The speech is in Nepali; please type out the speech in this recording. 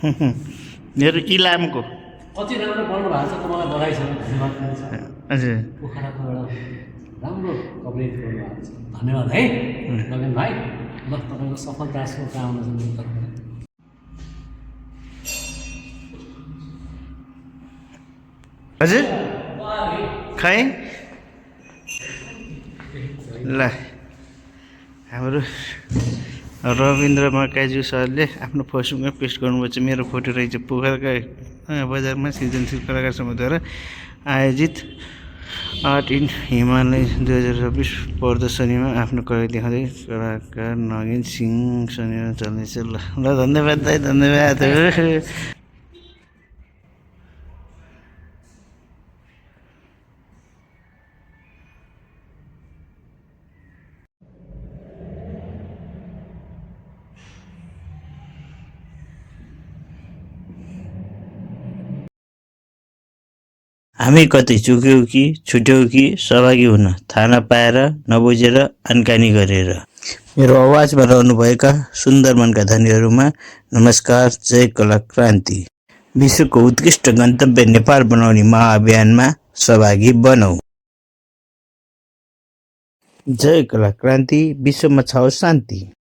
मेरो इलामको कति राम्रो बनाउनु भएको छ तपाईँलाई बधाई छ, धन्यवाद पनि छ। हजुर पोखराको एउटा राम्रो कभरेज गर्नुभएको छ, धन्यवाद है लगन भाइ। ल तपाईँको सफलता शुभकामना छ मेरो तर्फबाट। हजुर खै ल हाम्रो रविन्द्र मकाइजू सरले आफ्नो फेसबुकमा पेस्ट गर्नुभएको छ। मेरो फोटो रहेछ पोखराका बजारमा सृजनशील कलाकार समितिद्वारा आयोजित आर्ट इन हिमालय 2026 प्रदर्शनीमा आफ्नो कला देखाउँदै कलाकार नगिन सिंह शनिबार चल्नेछ। ल ल धन्यवाद दाइ, धन्यवाद। हामी कतै चुक्यौँ कि छुट्यौँ कि सहभागी हुन थाहा नपाएर नबुझेर अनकानी गरेर। मेरो आवाजमा रहनुभएका सुन्दर मनका धनीहरूमा नमस्कार। जय कला क्रान्ति। विश्वको उत्कृष्ट गन्तव्य नेपाल बनाउने महाअभियानमा सहभागी बनौँ। जय कला क्रान्ति। विश्वमा छ शान्ति।